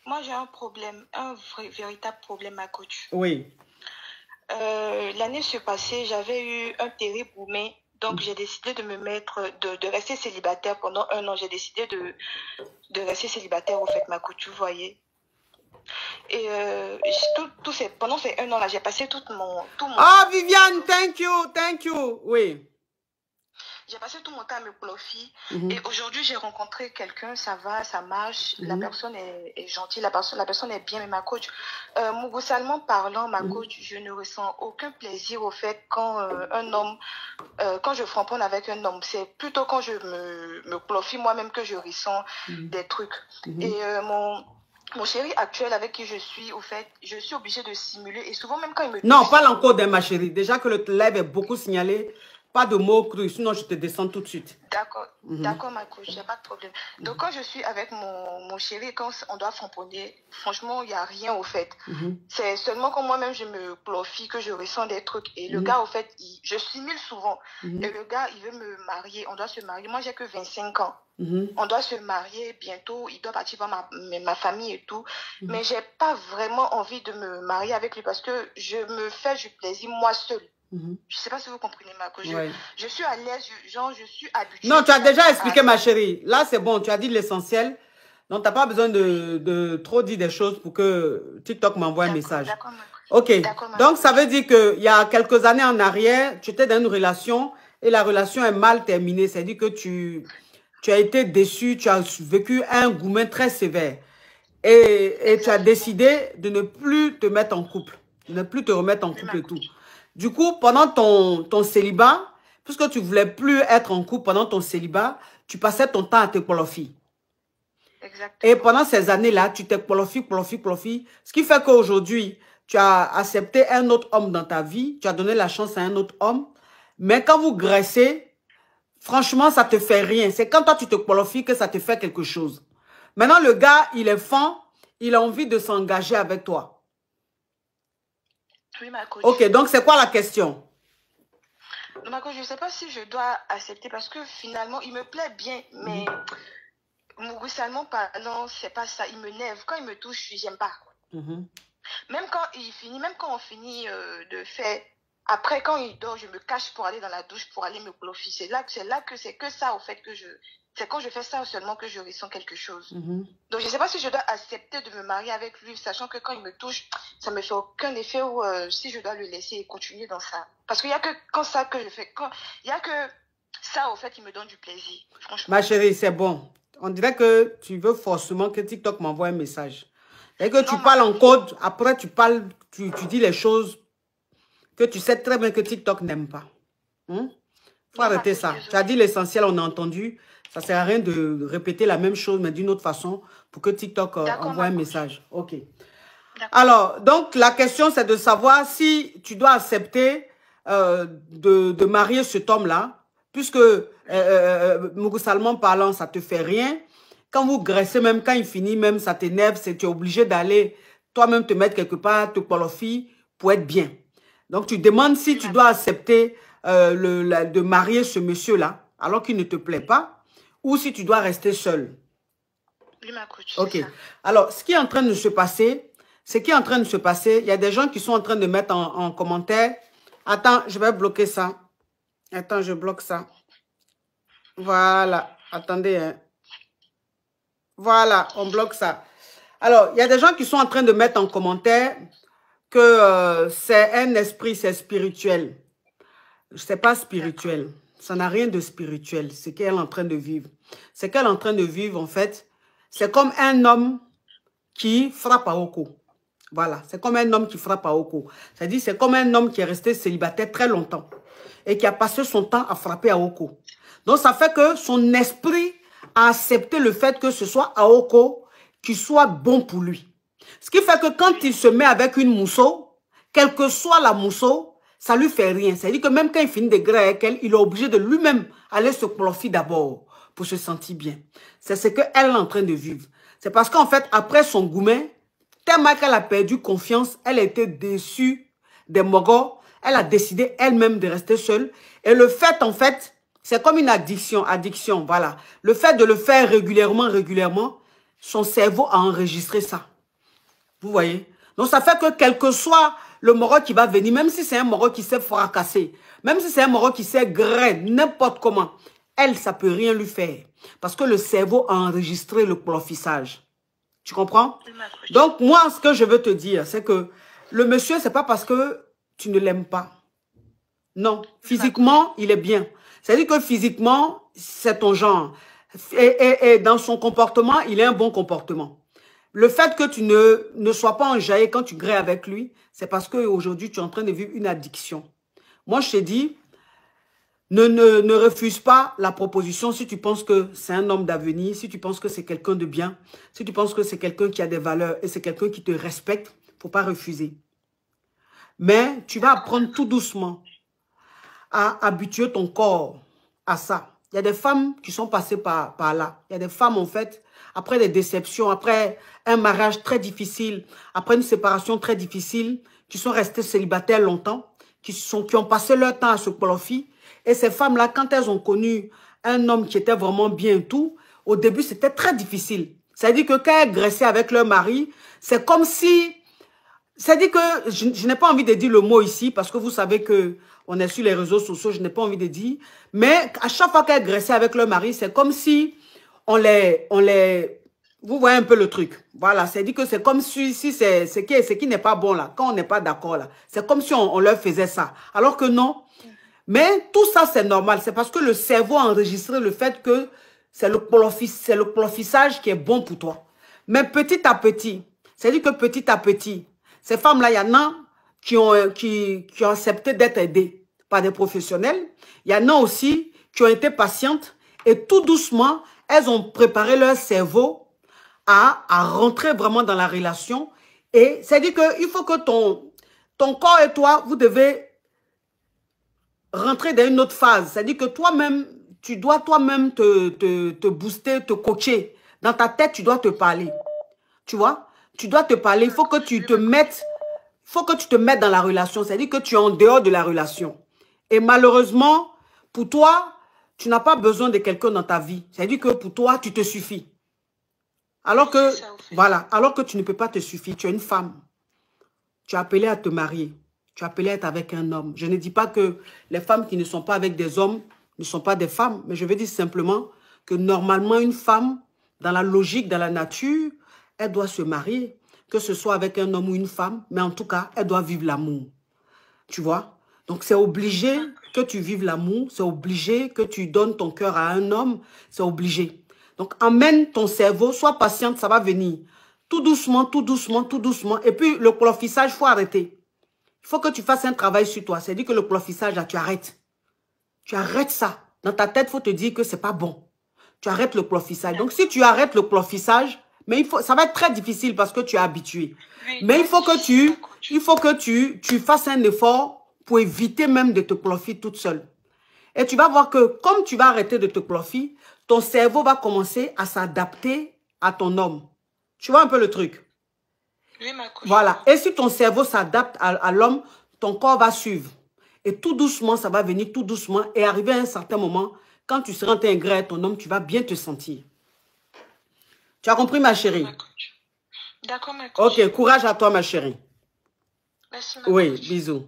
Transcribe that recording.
moi j'ai un problème, un véritable problème, ma coach. Oui. L'année passée, j'avais eu un terrible boumé. Donc, j'ai décidé de me mettre, de rester célibataire pendant 1 an. J'ai décidé de rester célibataire, au fait, ma coach, vous voyez. Et pendant ces 1 an-là, j'ai passé tout mon... Ah, Viviane, thank you. Oui. J'ai passé tout mon temps à me ploffer. Et aujourd'hui, j'ai rencontré quelqu'un, ça va, ça marche. La personne est gentille, la personne est bien, mais ma coach, mougousalement parlant, ma coach, je ne ressens aucun plaisir au fait quand un homme, quand je framponne avec un homme. C'est plutôt quand je me ploffe moi-même que je ressens des trucs. Et mon chéri actuel avec qui je suis, au fait, je suis obligée de simuler. Et souvent, même quand il me... Non, parle encore d'un, ma chérie. Déjà que le live est beaucoup signalé. Pas de mots crus, sinon je te descends tout de suite. D'accord, d'accord, ma coach, il n'y a pas de problème. Donc, quand je suis avec mon chéri, quand on doit framponner, franchement, il n'y a rien au fait. C'est seulement quand moi-même je me plofie que je ressens des trucs. Et le gars, au fait, je simule souvent. Et le gars, il veut me marier, on doit se marier. Moi, j'ai que 25 ans. On doit se marier bientôt, il doit partir voir ma famille et tout. Mais j'ai pas vraiment envie de me marier avec lui parce que je me fais du plaisir moi seule. Je sais pas si vous comprenez, Marco. Je suis à l'aise, genre, je suis habituée. Non, tu as déjà expliqué, ma chérie. Là, c'est bon, tu as dit l'essentiel. Donc, tu n'as pas besoin de trop dire des choses pour que TikTok m'envoie un message. Ok. Donc, ça veut dire qu'il y a quelques années en arrière, tu étais dans une relation et la relation est mal terminée. C'est-à-dire que tu as été déçu, tu as vécu un goumen très sévère. Et tu as décidé de ne plus te mettre en couple, de ne plus te remettre en couple et tout. Du coup, pendant ton célibat, puisque tu ne voulais plus être en couple pendant ton célibat, tu passais ton temps à te ploffer. Et pendant ces années-là, tu t'es ploffi. Ce qui fait qu'aujourd'hui, tu as accepté un autre homme dans ta vie, tu as donné la chance à un autre homme. Mais quand vous graissez, franchement, ça ne te fait rien. C'est quand toi, tu te ploffies que ça te fait quelque chose. Maintenant, le gars, il est fan, il a envie de s'engager avec toi. Oui, ma coach. Ok, donc c'est quoi la question? Ma coach, je ne sais pas si je dois accepter parce que finalement, il me plaît bien, mais mougousalement parlant, c'est pas ça. Il me nerve. Quand il me touche, j'aime pas. Même quand on finit de faire, après quand il dort, je me cache pour aller dans la douche, pour aller me ploffer. C'est que ça, au fait, que c'est quand je fais ça seulement que je ressens quelque chose. Donc, je ne sais pas si je dois accepter de me marier avec lui, sachant que quand il me touche, ça ne me fait aucun effet ou si je dois le laisser et continuer dans ça. Parce qu'il n'y a que quand ça que je fais. Il n'y a que ça, au fait, qui me donne du plaisir. Franchement. Ma chérie, c'est bon. On dirait que tu veux forcément que TikTok m'envoie un message. Et que tu parles en code, après tu dis les choses que tu sais très bien que TikTok n'aime pas. Faut arrêter ça. Tu as dit l'essentiel, on a entendu. Ça ne sert à rien de répéter la même chose, mais d'une autre façon, pour que TikTok envoie un message. Ok. Alors, donc, la question, c'est de savoir si tu dois accepter de marier cet homme-là, puisque, mougousalement parlant, ça ne te fait rien. Quand vous graissez, même quand il finit, même ça t'énerve, tu es obligé d'aller toi-même te mettre quelque part, te qualifier pour être bien. Donc, tu demandes si tu dois accepter de marier ce monsieur-là, alors qu'il ne te plaît pas, ou si tu dois rester seul. Oui, ma coach. Ok. Alors, ce qui est en train de se passer, il y a des gens qui sont en train de mettre en commentaire. Attends, je vais bloquer ça. Attends, je bloque ça. Voilà. Attendez. Hein. Voilà, on bloque ça. Alors, il y a des gens qui sont en train de mettre en commentaire que c'est un esprit, c'est spirituel. C'est pas spirituel. Ça n'a rien de spirituel. C'est qu'elle est en train de vivre. C'est qu'elle est en train de vivre, en fait. C'est comme un homme qui frappe à Oko. Voilà, c'est comme un homme qui frappe à Oko. C'est-à-dire, c'est comme un homme qui est resté célibataire très longtemps et qui a passé son temps à frapper à Oko. Donc, ça fait que son esprit a accepté le fait que ce soit Aoko qui soit bon pour lui. Ce qui fait que quand il se met avec une mousseau, quelle que soit la mousseau, ça lui fait rien. C'est-à-dire que même quand il finit de griller avec elle, il est obligé de lui-même aller se ploffer d'abord pour se sentir bien. C'est ce qu'elle est en train de vivre. C'est parce qu'en fait, après son goumen, tellement qu'elle a perdu confiance, elle a été déçue des mogos, elle a décidé elle-même de rester seule. Et le fait, en fait, c'est comme une addiction, voilà. Le fait de le faire régulièrement, son cerveau a enregistré ça. Vous voyez? Donc, ça fait que quel que soit le moro qui va venir, même si c'est un moro qui s'est fracassé, même si c'est un moro qui s'est gré, n'importe comment, elle, ça peut rien lui faire. Parce que le cerveau a enregistré le chlorphissage. Tu comprends? Donc, moi, ce que je veux te dire, c'est que le monsieur, c'est pas parce que tu ne l'aimes pas. Non, physiquement, il est bien. C'est-à-dire que physiquement, c'est ton genre. Et dans son comportement, il a un bon comportement. Le fait que tu ne sois pas enjaillé quand tu grées avec lui, c'est parce qu'aujourd'hui, tu es en train de vivre une addiction. Moi, je t'ai dit, ne refuse pas la proposition si tu penses que c'est un homme d'avenir, si tu penses que c'est quelqu'un de bien, si tu penses que c'est quelqu'un qui a des valeurs et c'est quelqu'un qui te respecte, il ne faut pas refuser. Mais tu vas apprendre tout doucement à habituer ton corps à ça. Il y a des femmes qui sont passées par là. Il y a des femmes, en fait, après des déceptions, après un mariage très difficile, après une séparation très difficile, qui sont restées célibataires longtemps, qui ont passé leur temps à se chlorphie. Et ces femmes-là, quand elles ont connu un homme qui était vraiment bien et tout, au début, c'était très difficile. C'est-à-dire que quand elles graissaient avec leur mari, c'est comme si... C'est-à-dire que je n'ai pas envie de dire le mot ici, parce que vous savez que on est sur les réseaux sociaux, je n'ai pas envie de dire. Mais à chaque fois qu'elles graissaient avec leur mari, c'est comme si on les... Vous voyez un peu le truc. Voilà, c'est-à-dire que c'est comme si c'est ce qui n'est pas bon là, quand on n'est pas d'accord là. C'est comme si on leur faisait ça. Alors que non. Mais tout ça, c'est normal. C'est parce que le cerveau a enregistré le fait que c'est le chlorphissage qui est bon pour toi. Mais petit à petit, c'est-à-dire que petit à petit, ces femmes-là, il y en a qui ont accepté d'être aidées par des professionnels. Il y en a aussi qui ont été patientes et tout doucement, elles ont préparé leur cerveau à rentrer vraiment dans la relation. Et c'est-à-dire qu'il faut que ton corps et toi, vous devez rentrer dans une autre phase. C'est-à-dire que toi-même, tu dois toi-même te booster, te coacher. Dans ta tête, tu dois te parler. Tu vois? Tu dois te parler. Il faut que tu te mettes... dans la relation. C'est-à-dire que tu es en dehors de la relation. Et malheureusement, pour toi, tu n'as pas besoin de quelqu'un dans ta vie. C'est-à-dire que pour toi, tu te suffis. Alors que, voilà, alors que tu ne peux pas te suffire. Tu es une femme. Tu es appelée à te marier. Tu es appelée à être avec un homme. Je ne dis pas que les femmes qui ne sont pas avec des hommes ne sont pas des femmes. Mais je veux dire simplement que normalement, une femme, dans la logique, dans la nature, elle doit se marier. Que ce soit avec un homme ou une femme, mais en tout cas, elle doit vivre l'amour. Tu vois? Donc, c'est obligé que tu vives l'amour, c'est obligé que tu donnes ton cœur à un homme, c'est obligé. Donc, emmène ton cerveau, sois patiente, ça va venir. Tout doucement, tout doucement, tout doucement. Et puis, le chlorphissage, il faut arrêter. Il faut que tu fasses un travail sur toi. C'est-à-dire que le chlorphissage, là, tu arrêtes. Tu arrêtes ça. Dans ta tête, il faut te dire que c'est pas bon. Tu arrêtes le chlorphissage. Donc, si tu arrêtes le chlorphissage, mais ça va être très difficile parce que tu es habitué. Mais il faut que tu fasses un effort pour éviter même de te chlorphier toute seule. Et tu vas voir que comme tu vas arrêter de te chlorphier, ton cerveau va commencer à s'adapter à ton homme. Tu vois un peu le truc? Oui, ma coach. Voilà. Et si ton cerveau s'adapte à l'homme, ton corps va suivre. Et tout doucement, ça va venir tout doucement. Et arriver à un certain moment, quand tu seras intégré à ton homme, tu vas bien te sentir. Tu as compris, ma chérie? D'accord, ma coach. Ok, courage à toi, ma chérie. Merci, ma Oui, coach. bisous.